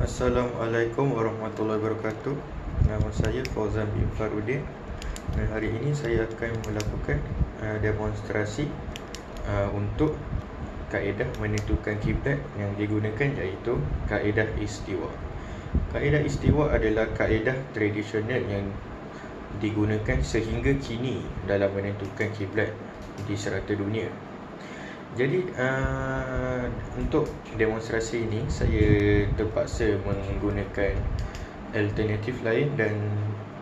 Assalamualaikum warahmatullahi wabarakatuh. Nama saya Fauzan bin Farudin. Hari ini saya akan melakukan demonstrasi untuk kaedah menentukan kiblat yang digunakan, iaitu kaedah istiwa. Kaedah istiwa adalah kaedah tradisional yang digunakan sehingga kini dalam menentukan kiblat di serata dunia. Jadi untuk demonstrasi ini saya terpaksa menggunakan alternatif lain, dan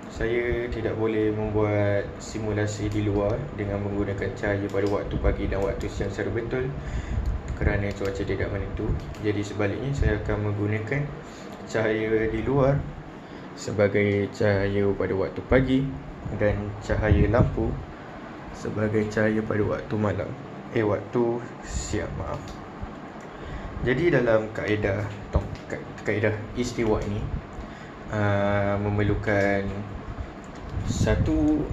saya tidak boleh membuat simulasi di luar dengan menggunakan cahaya pada waktu pagi dan waktu siang secara betul kerana cuaca tidak menentu. Jadi sebaliknya, saya akan menggunakan cahaya di luar sebagai cahaya pada waktu pagi dan cahaya lampu sebagai cahaya pada waktu malam. Waktu siang, maaf. Jadi dalam kaedah istiwa ini memerlukan satu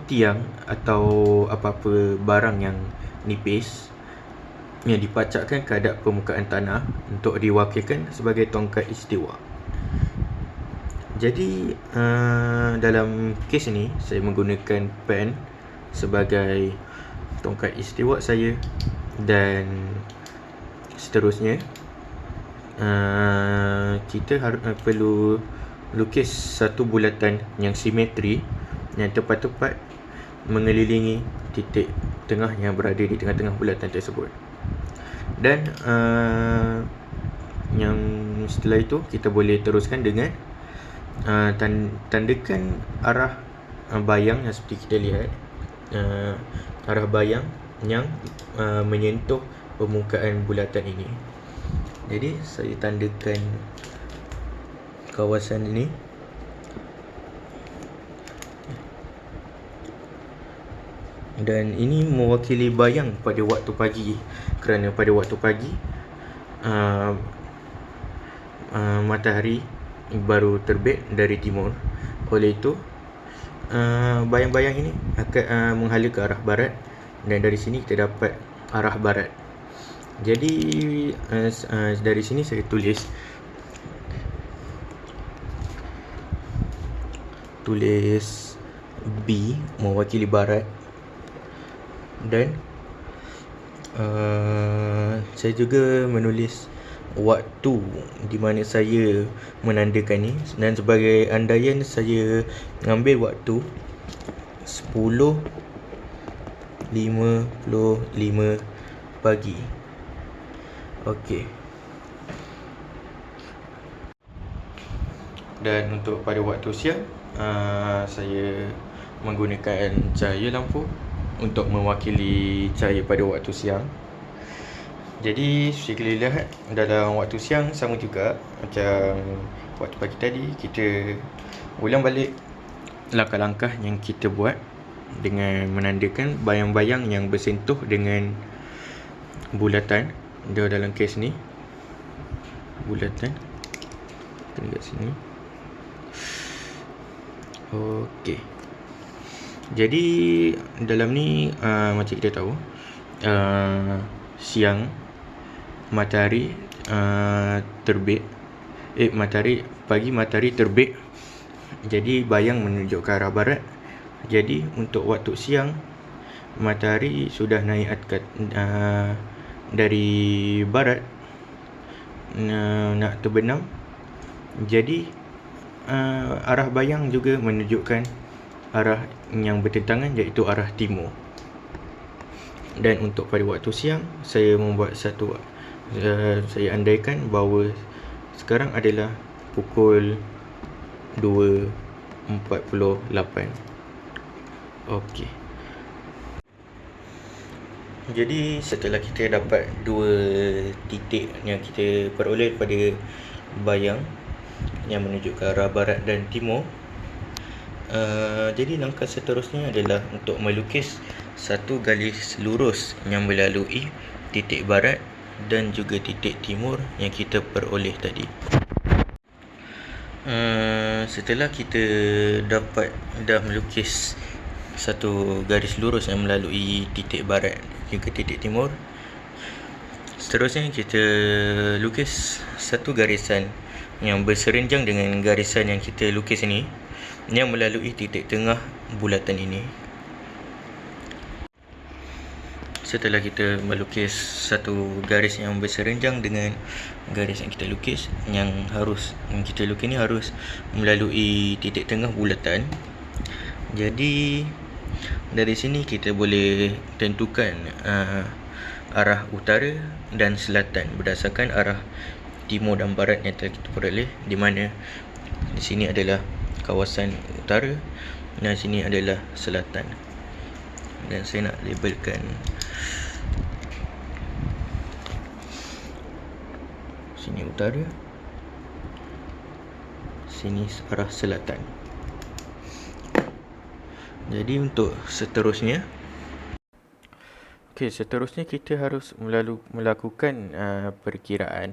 tiang atau apa-apa barang yang nipis yang dipacakkan ke hadap permukaan tanah untuk diwakilkan sebagai tongkat istiwa. Jadi dalam kes ini saya menggunakan pen sebagai tongkat istiwa saya, dan seterusnya kita perlu lukis satu bulatan yang simetri yang tepat-tepat mengelilingi titik tengah yang berada di tengah-tengah bulatan tersebut. Dan yang setelah itu kita boleh teruskan dengan tandakan arah bayang yang seperti kita lihat, arah bayang yang menyentuh permukaan bulatan ini. Jadi saya tandakan kawasan ini. Dan ini mewakili bayang pada waktu pagi, kerana pada waktu pagi matahari baru terbit dari timur. Oleh itu bayang-bayang ini akan menghala ke arah barat, dan dari sini kita dapat arah barat. Jadi dari sini saya tulis B mewakili barat, dan saya juga menulis waktu di mana saya menandakan ni, dan sebagai andaian saya mengambil waktu 10:55 pagi. Okey. Dan untuk pada waktu siang, saya menggunakan cahaya lampu untuk mewakili cahaya pada waktu siang. Jadi jika lihat dalam waktu siang sama juga macam waktu pagi tadi, kita ulang balik langkah-langkah yang kita buat dengan menandakan bayang-bayang yang bersentuh dengan bulatan. Dia dalam kes ni bulatan dekat sini. Okey. Jadi dalam ni macam kita tahu, siang matahari terbit, matahari terbit, jadi bayang menunjuk ke arah barat. Jadi untuk waktu siang, matahari sudah naik dari barat nak terbenam. Jadi arah bayang juga menunjukkan arah yang bertentangan, iaitu arah timur. Dan untuk pada waktu siang, saya membuat saya andaikan bahawa sekarang adalah pukul 2:48. Okey. Jadi setelah kita dapat dua titik yang kita peroleh pada bayang yang menuju ke arah barat dan timur, jadi langkah seterusnya adalah untuk melukis satu garis lurus yang melalui titik barat dan juga titik timur yang kita peroleh tadi. Setelah kita dah melukis satu garis lurus yang melalui titik barat juga titik timur, Seterusnya kita lukis satu garisan yang berserenjang dengan garisan yang kita lukis ini, yang melalui titik tengah bulatan ini. Setelah kita melukis satu garis yang berserenjang dengan garis yang kita lukis, yang kita lukis ni harus melalui titik tengah bulatan. Jadi dari sini kita boleh tentukan arah utara dan selatan berdasarkan arah timur dan barat yang telah kita peroleh, di mana di sini adalah kawasan utara dan sini adalah selatan. Dan saya nak labelkan sini utara, sini arah selatan. Jadi untuk seterusnya, seterusnya kita harus melakukan perkiraan.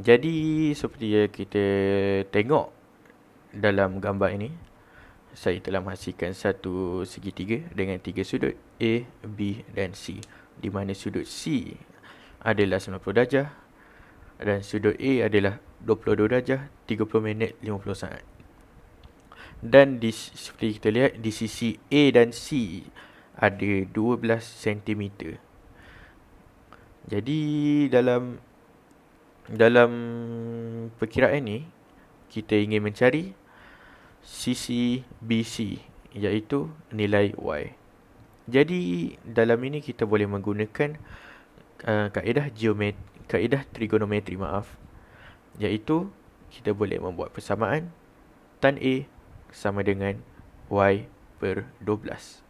Jadi seperti yang kita tengok dalam gambar ini, saya telah menghasilkan satu segitiga dengan 3 sudut A, B dan C, di mana sudut C adalah 90 darjah dan sudut A adalah 22 darjah, 30 minit, 50 saat. Dan seperti kita lihat, di sisi A dan C ada 12 cm. Jadi dalam perkiraan ni, kita ingin mencari sisi BC, iaitu nilai Y. Jadi dalam ini kita boleh menggunakan kaedah trigonometri, iaitu kita boleh membuat persamaan tan A sama dengan Y per 12.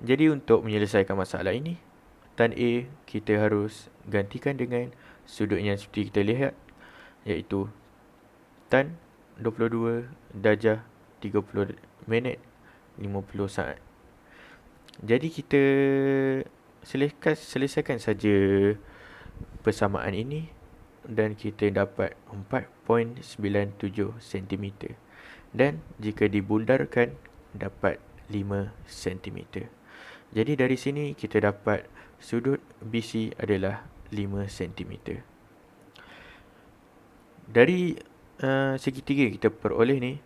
Jadi untuk menyelesaikan masalah ini, tan A kita harus gantikan dengan sudut yang seperti kita lihat, iaitu tan 22 darjah, 30 minit, 50 saat. Jadi kita selesaikan saja persamaan ini dan kita dapat 4.97 cm. Dan jika dibundarkan dapat 5 cm. Jadi dari sini kita dapat sudut BC adalah 5 cm. Dari segitiga yang kita peroleh ni,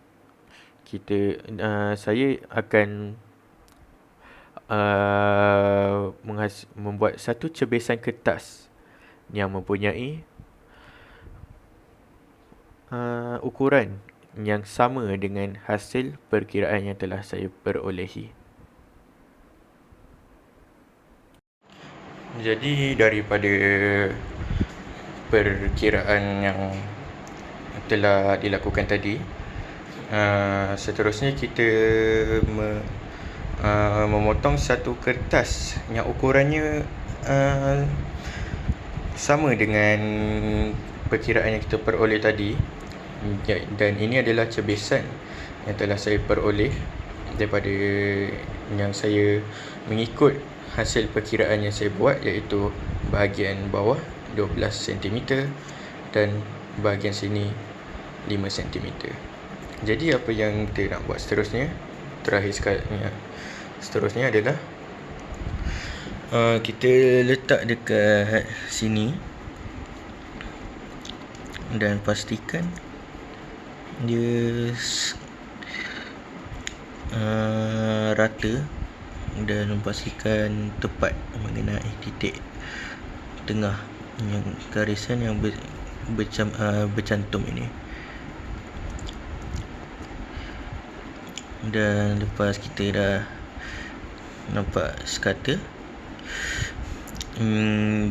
saya akan membuat satu cebisan kertas yang mempunyai ukuran yang sama dengan hasil perkiraan yang telah saya perolehi. Jadi daripada perkiraan yang telah dilakukan tadi, seterusnya kita memotong satu kertas yang ukurannya sama dengan perkiraan yang kita peroleh tadi. Dan ini adalah cebisan yang telah saya peroleh daripada yang saya mengikut hasil perkiraan yang saya buat, iaitu bahagian bawah 12 cm dan bahagian sini 5 cm. Jadi apa yang kita nak buat seterusnya, seterusnya adalah kita letak dekat sini dan pastikan dia rata dan pastikan tepat mengenai titik tengah yang garisan yang bercantum ini. Dan lepas kita dah nampak sekata,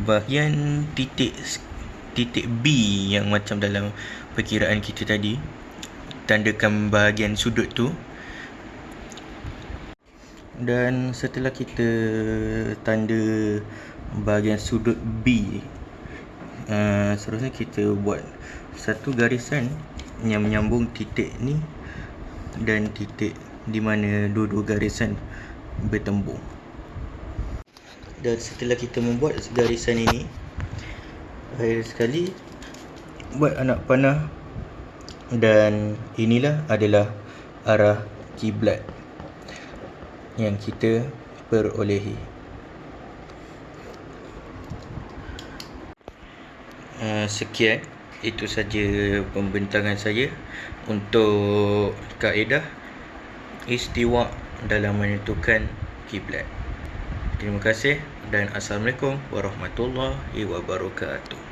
bahagian titik B yang macam dalam perkiraan kita tadi, tandakan bahagian sudut tu. Dan setelah kita tanda bahagian sudut B, seterusnya kita buat satu garisan yang menyambung titik ni dan titik di mana dua-dua garisan bertembung. Dan setelah kita membuat garisan ini, akhir sekali buat anak panah, dan inilah adalah arah kiblat yang kita perolehi. Sekian, itu saja pembintangan saya untuk kaedah istiwa dalam menentukan kiblat. Terima kasih dan Assalamualaikum warahmatullahi wabarakatuh.